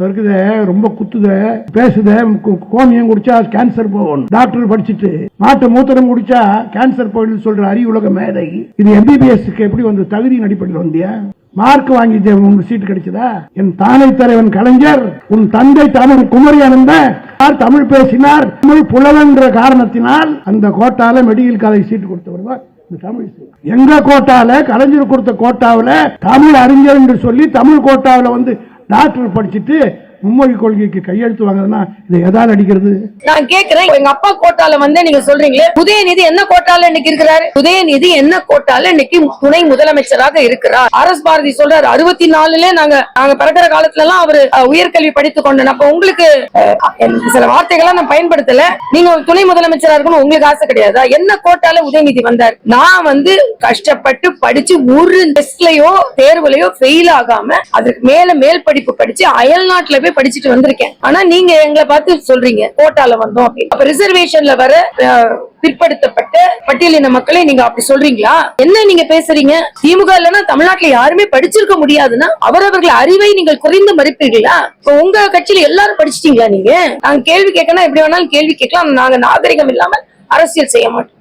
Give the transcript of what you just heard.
இருக்குத ரொம்ப குத்துத பேசுத கோமியம் குடிச்சா கேன்சர் போகும் டாக்டர் படிச்சுட்டு மாட்டு மூத்திரம் குடிச்சா கேன்சர் போயிடும் சொல்ற அறிவுலக மேதை இது எம்பிபிஎஸ்க்கு எப்படி வந்து தகுதியின் அடிப்படையில் வந்தியா மார்க் வாங்கிட்டு உங்களுக்கு சீட் கிடைச்சதா? என் தானை தலைவன் கலைஞர் உன் தந்தை தமிழ் குமரி அனந்தன் தமிழ் பேசினார் தமிழ் புலவென்ற காரணத்தினால் அந்த கோட்டால மெடிக்கல் காலேஜ் சீட் கொடுத்தவர் தான் தமிழ். எங்க கோட்டால கலைஞர் கொடுத்த கோட்டாவில தமிழ் அறிஞர் என்று சொல்லி தமிழ் கோட்டாவில வந்து டாக்டர் படிச்சுட்டு மும்மொழி கொள்கைக்கு கையெழுத்து வாங்குறதுன்னா இதை எதாவது அடிக்கிறது? நான் கேக்குறேன், எங்க அப்பா கோட்டால வந்து நீங்க சொல்றீங்களே உதயநிதி என்ன கோட்டால இன்னைக்கு இருக்கிறாரு? உதயநிதி என்ன கோட்டால இன்னைக்கு துணை முதலமைச்சராக இருக்கிறார்? ஆர்.எஸ். பாரதி சொல்றாரு 64ல நாங்க பிறக்கிற காலத்துல எல்லாம் அவரு உயர்கல்வி படித்துக் கொண்டேன். அப்ப உங்களுக்கு சில வார்த்தைகளை நான் பயன்படுத்தல. நீங்க துணை முதலமைச்சரா இருக்கணும் உங்களுக்கு ஆசை கிடையாதா? என்ன கோட்டால உதயநிதி வந்தார்? நான் வந்து கஷ்டப்பட்டு படிச்சு ஒரு டெஸ்ட்லயோ தேர்வுலயோ ஃபெயில் ஆகாம அதுக்கு மேல் படிப்பு படிச்சு அயல் நாட்டுல போய் படிச்சுட்டு வந்திருக்கேன். ஆனா நீங்க எங்களை பார்த்து சொல்றீங்க கோட்டால வந்தோம் அப்படின்னு. அப்ப ரிசர்வேஷன்ல வர பிற்படுத்தப்பட்ட பட்டியலின மக்களை நீங்க அப்படி சொல்றீங்களா? என்ன நீங்க பேசுறீங்க? திமுக இல்லைன்னா தமிழ்நாட்டுல யாருமே படிச்சிருக்க முடியாதுன்னா அவரவர்கள் அறிவை நீங்கள் குறைந்து மறுப்பீர்களா? இப்ப உங்க கட்சியில எல்லாரும் படிச்சிட்டீங்களா? நீங்க நாங்க கேள்வி கேட்கணும் எப்படி வேணாலும் கேள்வி கேட்கலாம். நாங்க நாகரிகம் இல்லாம அரசியல் செய்ய மாட்டோம்.